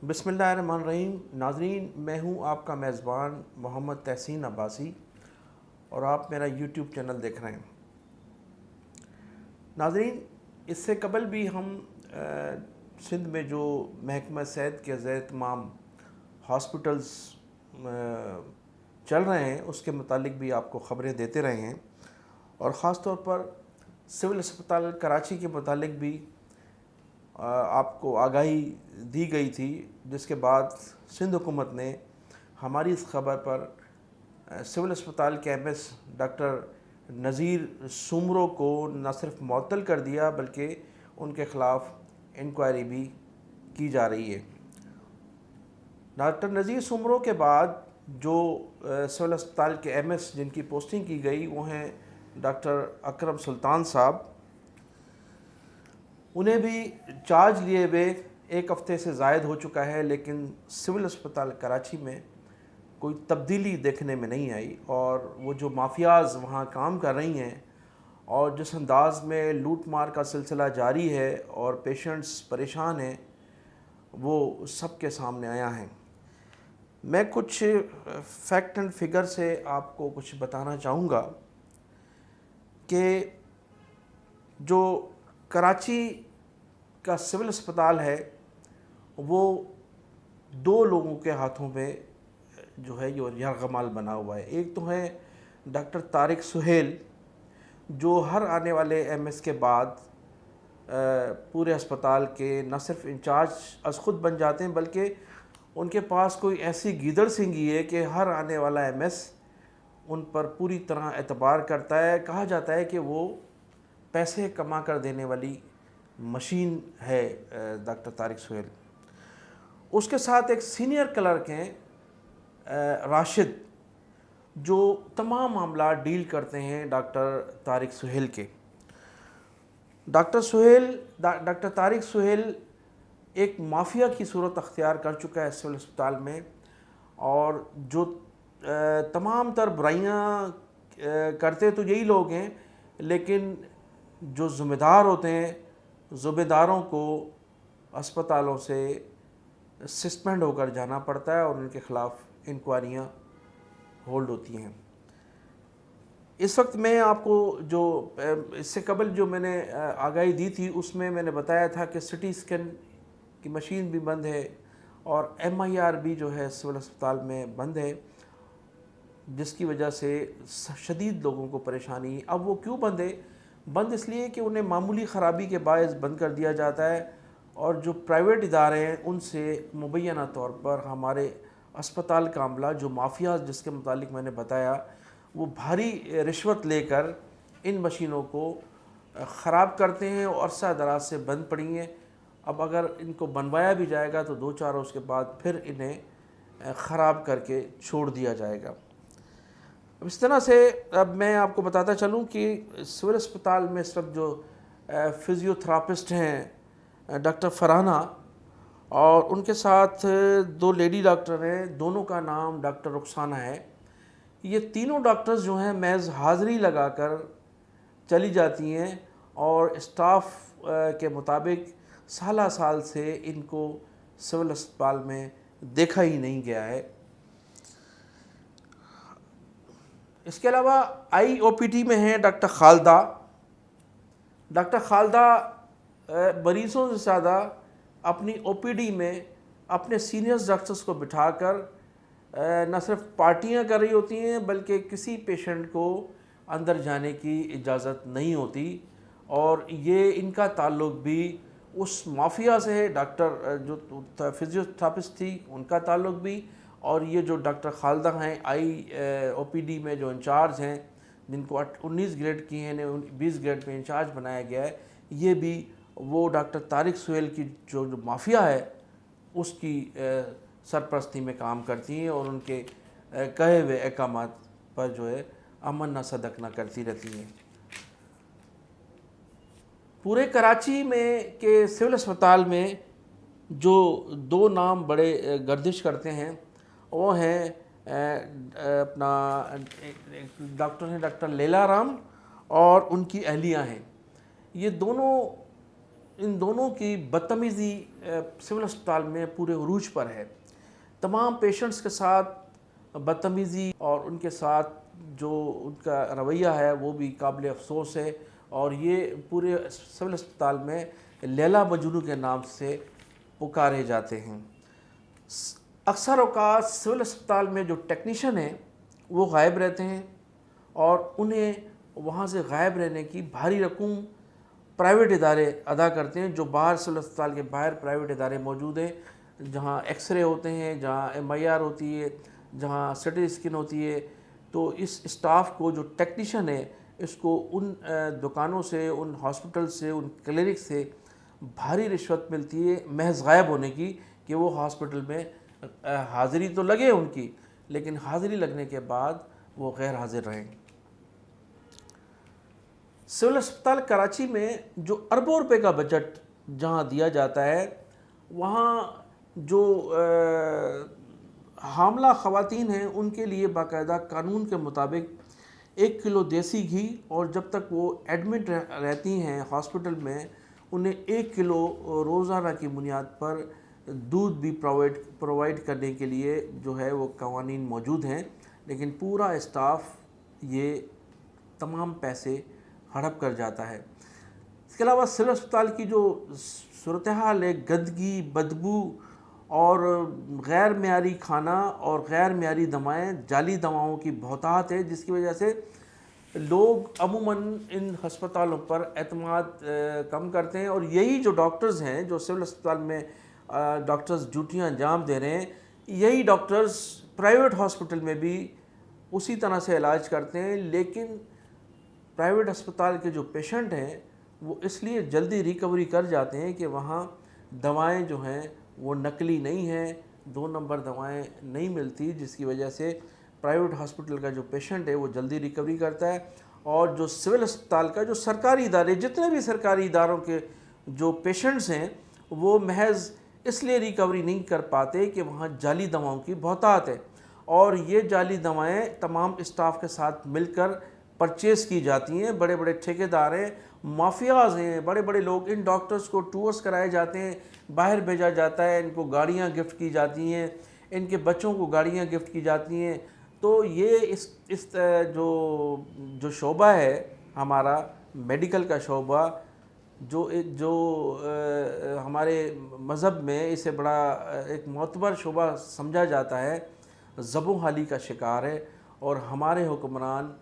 बिस्मिल्लाहिर्रहमानिर्रहीम। नाज़रीन, मैं हूँ आपका मेज़बान मोहम्मद तहसीन अब्बासी और आप मेरा यूट्यूब चैनल देख रहे हैं। नाज़रीन, इससे कबल भी हम सिंध में जो महकमा सेहत के ज़ेर-ए-एहतमाम हॉस्पिटल्स चल रहे हैं उसके मुतालिक भी आपको ख़बरें देते रहे हैं और ख़ास तौर पर सिविल अस्पताल कराची के मुतालिक भी आपको आगाही दी गई थी, जिसके बाद सिंध हुकूमत ने हमारी इस खबर पर सिविल अस्पताल के एमएस डॉक्टर नज़ीर सुमरो को न सिर्फ मुअत्तल कर दिया बल्कि उनके ख़िलाफ़ इंक्वायरी भी की जा रही है। डॉक्टर नज़ीर सुमरो के बाद जो सिविल अस्पताल के एमएस जिनकी पोस्टिंग की गई वो हैं डॉक्टर अकरम सुल्तान साहब। उन्हें भी चार्ज लिए हुए एक हफ़्ते से ज़ायद हो चुका है, लेकिन सिविल अस्पताल कराची में कोई तब्दीली देखने में नहीं आई और वो जो माफियाज़ वहाँ काम कर रही हैं और जिस अंदाज में लूट मार का सिलसिला जारी है और पेशेंट्स परेशान हैं, वो सबके सामने आया है। मैं कुछ फैक्ट एंड फिगर से आपको कुछ बताना चाहूँगा कि जो कराची का सिविल अस्पताल है वो दो लोगों के हाथों में जो है ये यरगमाल बना हुआ है। एक तो है डॉक्टर तारिक सुहेल, जो हर आने वाले एमएस के बाद पूरे अस्पताल के न सिर्फ इंचार्ज अज खुद बन जाते हैं बल्कि उनके पास कोई ऐसी गीदड़ सिंगी है कि हर आने वाला एमएस उन पर पूरी तरह एतबार करता है। कहा जाता है कि वो पैसे कमा कर देने वाली मशीन है डॉक्टर तारिक सुहेल। उसके साथ एक सीनियर क्लर्क हैं राशिद, जो तमाम मामला डील करते हैं डॉक्टर तारिक सुहेल के। डॉक्टर तारिक सुहेल एक माफिया की सूरत अख्तियार कर चुका है सिविल अस्पताल में और जो तमाम तर बुराइयाँ करते तो यही लोग हैं, लेकिन जो ज़िम्मेदार होते हैं ज़िम्मेदारों को अस्पतालों से सस्पेंड होकर जाना पड़ता है और उनके ख़िलाफ़ इंक्वायरियाँ होल्ड होती हैं। इस वक्त मैं आपको जो इससे कबल जो मैंने आगाही दी थी उसमें मैंने बताया था कि सिटी स्कैन की मशीन भी बंद है और MIR भी जो है सिविल अस्पताल में बंद है, जिसकी वजह से शदीद लोगों को परेशानी। अब वो क्यों बंद है? बंद इसलिए कि उन्हें मामूली ख़राबी के बायस बंद कर दिया जाता है और जो प्राइवेट इदारे हैं उनसे मुबैना तौर पर हमारे अस्पताल का अमला, जो माफियाज जिसके मुतालिक मैंने बताया, वो भारी रिश्वत लेकर इन मशीनों को ख़राब करते हैं और अरसा दराज से बंद पड़ी हैं। अब अगर इनको बनवाया भी जाएगा तो 2-4 रोज़ के बाद फिर इन्हें ख़राब करके छोड़ दिया जाएगा। अब इस तरह से अब मैं आपको बताता चलूँ कि सिविल अस्पताल में इस वक्त जो फिज़ियोथेरापिस्ट हैं डॉक्टर फरहाना और उनके साथ 2 लेडी डॉक्टर हैं, दोनों का नाम डॉक्टर रुखसाना है। ये तीनों डॉक्टर्स जो हैं महज हाज़िरी लगाकर चली जाती हैं और स्टाफ के मुताबिक साल से इनको सिविल अस्पताल में देखा ही नहीं गया है। इसके अलावा IOPD में हैं डॉक्टर खालदा। डॉक्टर खालदा मरीज़ों से ज़्यादा अपनी OPD में अपने सीनियर्स डॉक्टर्स को बिठाकर न सिर्फ पार्टियां कर रही होती हैं बल्कि किसी पेशेंट को अंदर जाने की इजाज़त नहीं होती और ये इनका ताल्लुक़ भी उस माफिया से है। डॉक्टर जो फिजियोथेरापिस्ट थी उनका ताल्लुक़ भी, और ये जो डॉक्टर खालदा हैं IOPD में जो इंचार्ज हैं, जिनको 19 ग्रेड की हैं, इन्हें 20 ग्रेड पे इंचार्ज बनाया गया है, ये भी वो डॉक्टर तारिक सुहेल की जो माफिया है उसकी सरपरस्ती में काम करती हैं और उनके कहे हुए अहकामात पर जो है अमन न सदक न करती रहती हैं। पूरे कराची में के सिविल अस्पताल में जो 2 नाम बड़े गर्दिश करते हैं वो हैं अपना डॉक्टर हैं डॉक्टर लैला राम और उनकी अहलिया हैं। ये दोनों इन दोनों की बदतमीज़ी सिविल अस्पताल में पूरे उरूज पर है। तमाम पेशेंट्स के साथ बदतमीज़ी और उनके साथ जो उनका रवैया है वो भी काबिल अफसोस है, और ये पूरे सिविल अस्पताल में लैला मजनू के नाम से पुकारे जाते हैं। अक्सर औक़ात सिविल अस्पताल में जो टेक्नीशियन हैं वो गायब रहते हैं, और उन्हें वहाँ से गायब रहने की भारी रकम प्राइवेट इदारे अदा करते हैं। जो बाहर सिविल अस्पताल के बाहर प्राइवेट इदारे मौजूद हैं, जहाँ एक्सरे होते हैं, जहाँ MIR होती है, जहाँ सिटी स्कैन होती है, तो इस स्टाफ को, जो टेक्नीशियन है, इसको उन दुकानों से, उन हॉस्पिटल से, उन क्लिनिक से भारी रिश्वत मिलती है महज गायब होने की, कि वो हॉस्पिटल में हाज़िरी तो लगे उनकी, लेकिन हाज़िरी लगने के बाद वो गैर हाजिर रहें। सिविल अस्पताल कराची में जो अरबों रुपए का बजट जहाँ दिया जाता है, वहाँ जो हामला ख़वातीन हैं उनके लिए बाकायदा कानून के मुताबिक 1 किलो देसी घी, और जब तक वो एडमिट रहती हैं हॉस्पिटल में, उन्हें 1 किलो रोज़ाना की बुनियाद पर दूध भी प्रोवाइड करने के लिए जो है वो कवानीन मौजूद हैं। लेकिन पूरा स्टाफ ये तमाम पैसे हड़प कर जाता है। इसके अलावा सिविल अस्पताल की जो सूरत हाल है, गंदगी, बदबू और गैर मेयारी खाना और गैर मेयारी दवाएँ, जाली दवाओं की बहुतायत है, जिसकी वजह से लोग अमूमन इन हस्पतालों पर एतमाद कम करते हैं। और यही जो डॉक्टर्स हैं, जो सिविल अस्पताल में डॉक्टर्स ड्यूटियाँ अंजाम दे रहे हैं, यही डॉक्टर्स प्राइवेट हॉस्पिटल में भी उसी तरह से इलाज करते हैं। लेकिन प्राइवेट अस्पताल के जो पेशेंट हैं वो इसलिए जल्दी रिकवरी कर जाते हैं कि वहाँ दवाएं जो हैं वो नकली नहीं हैं, 2 नंबर दवाएं नहीं मिलती, जिसकी वजह से प्राइवेट हॉस्पिटल का जो पेशेंट है वो जल्दी रिकवरी करता है। और जो सिविल अस्पताल का, जो सरकारी इदारे, जितने भी सरकारी इदारों के जो पेशेंट्स हैं, वो महज इसलिए रिकवरी नहीं कर पाते कि वहाँ जाली दवाओं की बहुतायत है, और ये जाली दवाएं तमाम स्टाफ के साथ मिलकर परचेज़ की जाती हैं। बड़े बड़े ठेकेदार हैं, माफियाज हैं, बड़े बड़े लोग, इन डॉक्टर्स को टूर्स कराए जाते हैं, बाहर भेजा जाता है, इनको गाड़ियाँ गिफ्ट की जाती हैं, इनके बच्चों को गाड़ियाँ गिफ्ट की जाती हैं। तो ये इस जो शोबा है हमारा मेडिकल का शोबा, जो हमारे मज़हब में इसे बड़ा एक मोतबर शोबा समझा जाता है, ज़बों हाली का शिकार है। और हमारे हुक्मरान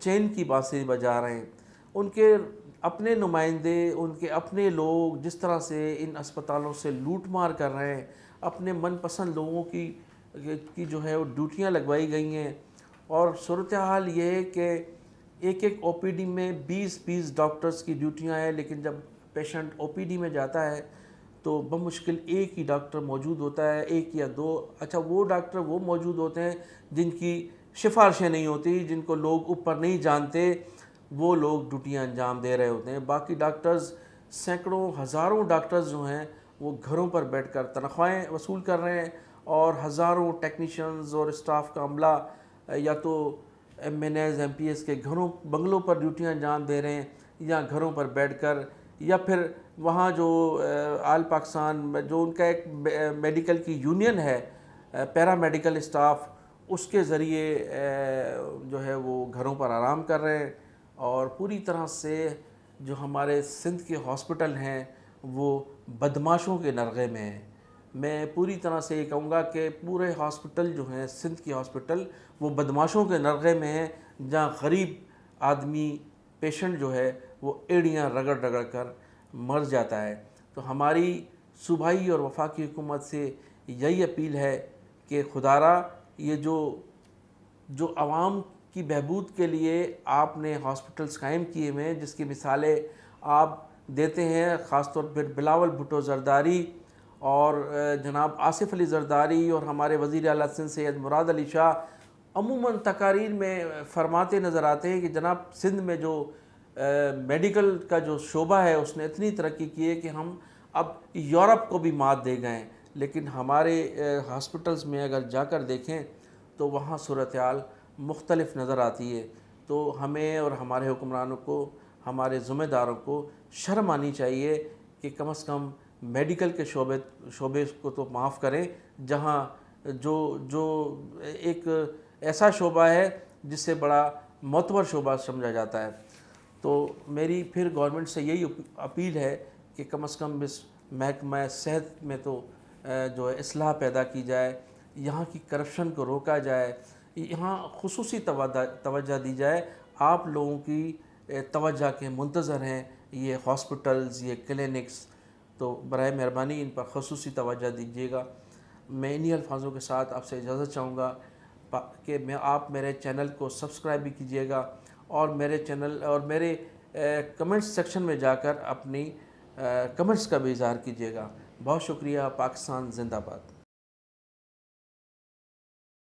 चैन की बांसुरी बजा रहे हैं। उनके अपने नुमाइंदे, उनके अपने लोग जिस तरह से इन अस्पतालों से लूट मार कर रहे हैं, अपने मनपसंद लोगों की जो है वो ड्यूटियाँ लगवाई गई हैं। और सूरत हाल ये है कि एक OPD में 20 डॉक्टर्स की ड्यूटियाँ हैं, लेकिन जब पेशेंट OPD में जाता है तो बमुश्किल एक ही डॉक्टर मौजूद होता है, 1 या 2। अच्छा, वो डॉक्टर वो मौजूद होते हैं जिनकी सिफारिशें नहीं होती, जिनको लोग ऊपर नहीं जानते, वो लोग ड्यूटियाँ अंजाम दे रहे होते हैं। बाकी डॉक्टर्स, सैकड़ों हज़ारों डॉक्टर्स जो हैं वो घरों पर बैठकर तनख्वाहें वसूल कर रहे हैं, और हज़ारों टेक्नीशियंस और स्टाफ का अमला या तो MNAs MPS के घरों बंगलों पर ड्यूटियाँ अंजाम दे रहे हैं, या घरों पर बैठकर, या फिर वहाँ जो आल पाकिस्तान में जो उनका एक मेडिकल की यूनियन है, पैरा मेडिकल स्टाफ, उसके ज़रिए जो है वो घरों पर आराम कर रहे हैं। और पूरी तरह से जो हमारे सिंध के हॉस्पिटल हैं वो बदमाशों के नरगे में हैं। मैं पूरी तरह से ये कहूँगा कि पूरे हॉस्पिटल जो हैं सिंध के हॉस्पिटल वो बदमाशों के नरगे में हैं, जहाँ गरीब आदमी पेशेंट जो है वो एड़ियाँ रगड़ रगड़ कर मर जाता है। तो हमारी सूबाई और वफाकी हुकूमत से यही अपील है कि खुदारा ये जो आवाम की बहबूद के लिए आपने हॉस्पिटल्स कायम किए हुए हैं, जिसकी मिसालें आप देते हैं, ख़ास तौर पर बिलावल भुट्टो ज़रदारी और जनाब आसिफ अली ज़रदारी और हमारे वज़ीर आला सिंध सैयद मुराद अली शाह अमूमन तकारीर में फरमाते नज़र आते हैं कि जनाब सिंध में जो मेडिकल का जो शोबा है उसने इतनी तरक्की की है कि हम अब यूरोप को भी मात दे गए। लेकिन हमारे हॉस्पिटल्स में अगर जाकर देखें तो वहाँ सूरत हाल मुख्तलिफ नज़र आती है। तो हमें और हमारे हुक्मरानों को, हमारे ज़िम्मेदारों को शर्म आनी चाहिए कि कम से कम मेडिकल के शोबे को तो माफ़ करें, जहाँ जो जो एक ऐसा शोबा है जिससे बड़ा मोतबर शोबा समझा जाता है। तो मेरी फिर गवर्नमेंट से यही अपील है कि कम से कम इस महकमा सेहत में तो जो है इस्लाह पैदा की जाए, यहाँ की करप्शन को रोका जाए, यहाँ खुसूसी तवज्जो दी जाए। आप लोगों की तवज्जो के मुंतज़र हैं ये हॉस्पिटल्स, ये क्लिनिक्स, तो बराए मेहरबानी इन पर खुसूसी तवज्जो दीजिएगा। मैं इन्हीं अल्फाजों के साथ आपसे इजाज़त चाहूँगा कि आप मेरे चैनल को सब्सक्राइब भी कीजिएगा और मेरे चैनल और मेरे कमेंट्स सेक्शन में जाकर अपनी कमेंट्स का भी इज़हार कीजिएगा। बहुत शुक्रिया। पाकिस्तान जिंदाबाद।